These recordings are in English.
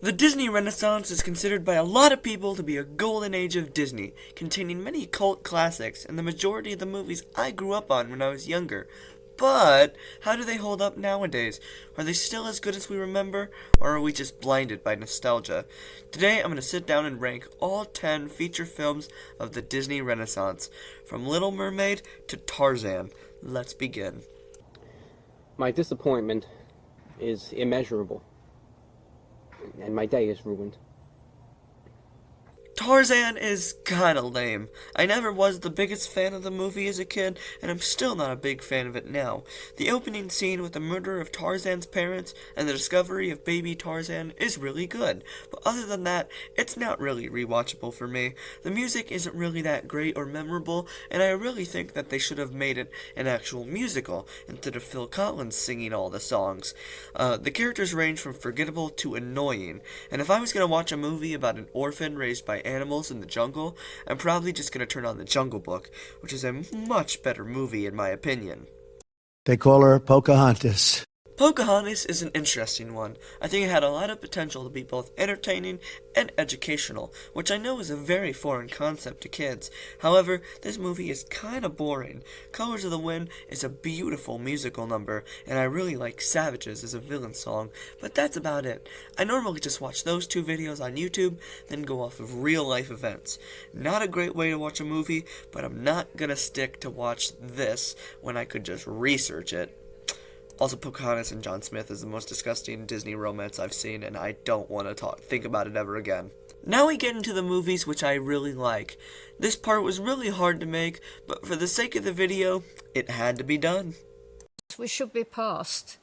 The Disney Renaissance is considered by a lot of people to be a golden age of Disney, containing many cult classics and the majority of the movies I grew up on when I was younger. But how do they hold up nowadays? Are they still as good as we remember, or are we just blinded by nostalgia? Today I'm going to sit down and rank all 10 feature films of the Disney Renaissance, from Little Mermaid to Tarzan. Let's begin. My disappointment is immeasurable, and my day is ruined. Tarzan is kinda lame. I never was the biggest fan of the movie as a kid, and I'm still not a big fan of it now. The opening scene with the murder of Tarzan's parents and the discovery of baby Tarzan is really good, but other than that, it's not really rewatchable for me. The music isn't really that great or memorable, and I really think that they should have made it an actual musical instead of Phil Collins singing all the songs. The characters range from forgettable to annoying, and if I was gonna watch a movie about an orphan raised by animals in the jungle, I'm probably just going to turn on The Jungle Book, which is a much better movie in my opinion. They call her Pocahontas. Pocahontas is an interesting one. I think it had a lot of potential to be both entertaining and educational, which I know is a very foreign concept to kids. However, this movie is kinda boring. Colors of the Wind is a beautiful musical number, and I really like Savages as a villain song, but that's about it. I normally just watch those two videos on YouTube, then go off of real life events. Not a great way to watch a movie, but I'm not gonna stick to watch this when I could just research it. Also, Pocahontas and John Smith is the most disgusting Disney romance I've seen, and I don't want to think about it ever again. Now we get into the movies which I really like. This part was really hard to make, but for the sake of the video, it had to be done. We should be past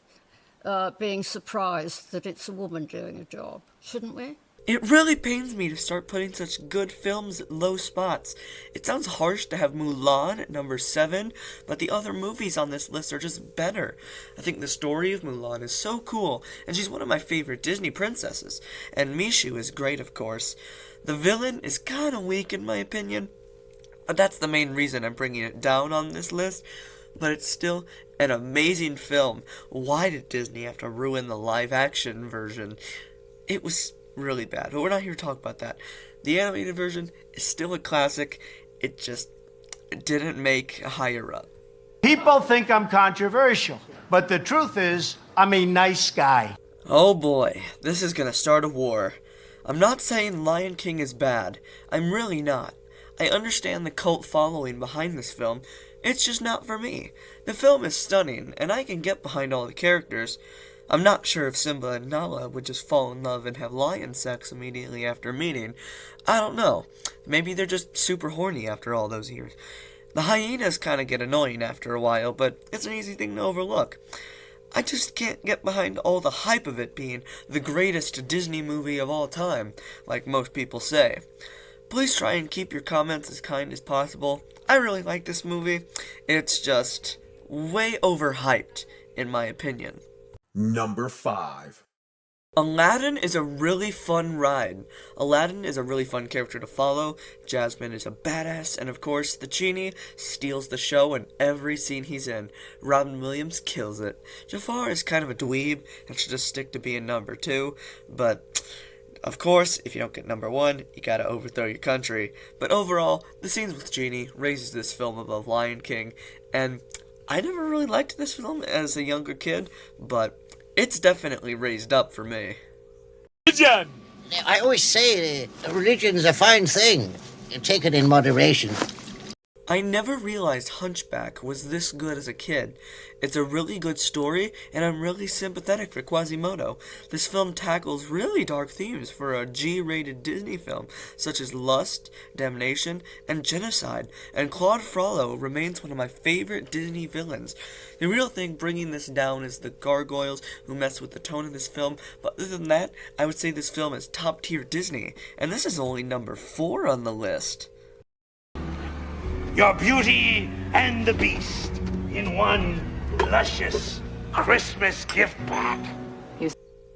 being surprised that it's a woman doing a job, shouldn't we? It really pains me to start putting such good films at low spots. It sounds harsh to have Mulan at number 7, but the other movies on this list are just better. I think the story of Mulan is so cool, and she's one of my favorite Disney princesses. And Mishu is great, of course. The villain is kinda weak in my opinion, but that's the main reason I'm bringing it down on this list. But it's still an amazing film. Why did Disney have to ruin the live-action version? It was really bad, but we're not here to talk about that. The animated version is still a classic. It just didn't make higher up. People think I'm controversial, but the truth is, I'm a nice guy. Oh boy, this is gonna start a war. I'm not saying Lion King is bad. I'm really not. I understand the cult following behind this film. It's just not for me. The film is stunning, and I can get behind all the characters. I'm not sure if Simba and Nala would just fall in love and have lion sex immediately after meeting. I don't know. Maybe they're just super horny after all those years. The hyenas kind of get annoying after a while, but it's an easy thing to overlook. I just can't get behind all the hype of it being the greatest Disney movie of all time, like most people say. Please try and keep your comments as kind as possible. I really like this movie. It's just way overhyped, in my opinion. Number 5. Aladdin is a really fun ride. Aladdin is a really fun character to follow. Jasmine is a badass, and of course, the genie steals the show in every scene he's in. Robin Williams kills it. Jafar is kind of a dweeb and should just stick to being number 2, but of course, if you don't get number 1, you gotta overthrow your country. But overall, the scenes with Genie raises this film above Lion King, and I never really liked this film as a younger kid, but it's definitely raised up for me. I always say religion is a fine thing. Take it in moderation. I never realized Hunchback was this good as a kid. It's a really good story, and I'm really sympathetic for Quasimodo. This film tackles really dark themes for a G-rated Disney film, such as lust, damnation, and genocide, and Claude Frollo remains one of my favorite Disney villains. The real thing bringing this down is the gargoyles who mess with the tone of this film, but other than that, I would say this film is top-tier Disney, and this is only number 4 on the list. Your Beauty and the Beast in one luscious Christmas gift pack.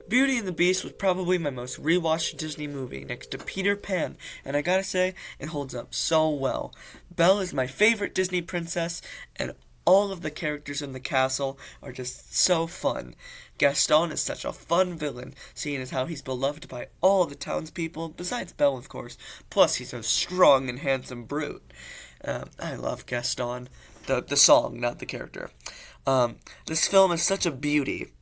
Beauty and the Beast was probably my most rewatched Disney movie next to Peter Pan, and I gotta say, it holds up so well. Belle is my favorite Disney princess, and all of the characters in the castle are just so fun. Gaston is such a fun villain, seeing as how he's beloved by all the townspeople, besides Belle, of course. Plus, he's a strong and handsome brute. I love Gaston. The song, not the character. This film is such a beauty.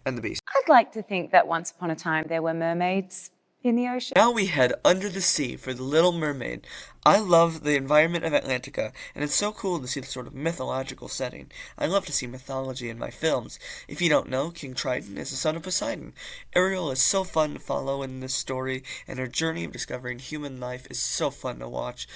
And the Beast. I'd like to think that once upon a time there were mermaids in the ocean. Now we head under the sea for The Little Mermaid. I love the environment of Atlantica, and it's so cool to see the sort of mythological setting. I love to see mythology in my films. If you don't know, King Triton is the son of Poseidon. Ariel is so fun to follow in this story, and her journey of discovering human life is so fun to watch.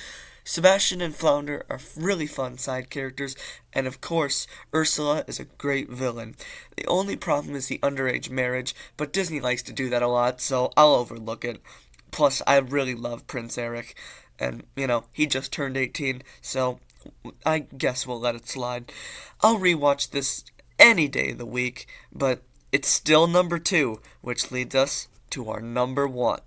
Sebastian and Flounder are really fun side characters, and of course, Ursula is a great villain. The only problem is the underage marriage, but Disney likes to do that a lot, so I'll overlook it. Plus, I really love Prince Eric, and, he just turned 18, so I guess we'll let it slide. I'll rewatch this any day of the week, but it's still number 2, which leads us to our number 1.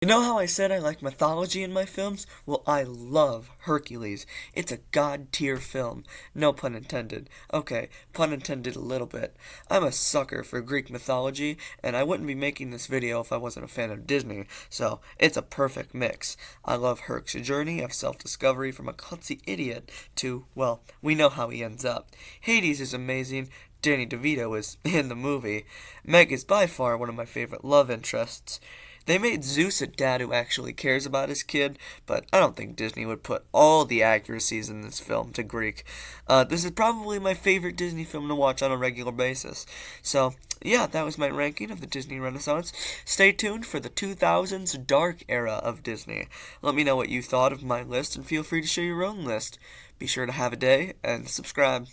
You know how I said I like mythology in my films? Well, I love Hercules. It's a god-tier film. No pun intended. Okay, pun intended a little bit. I'm a sucker for Greek mythology, and I wouldn't be making this video if I wasn't a fan of Disney, so it's a perfect mix. I love Herc's journey of self-discovery from a klutzy idiot to, well, we know how he ends up. Hades is amazing. Danny DeVito is in the movie. Meg is by far one of my favorite love interests. They made Zeus a dad who actually cares about his kid, but I don't think Disney would put all the accuracies in this film to Greek. This is probably my favorite Disney film to watch on a regular basis. So, yeah, that was my ranking of the Disney Renaissance. Stay tuned for the 2000s dark era of Disney. Let me know what you thought of my list, and feel free to share your own list. Be sure to have a day, and subscribe.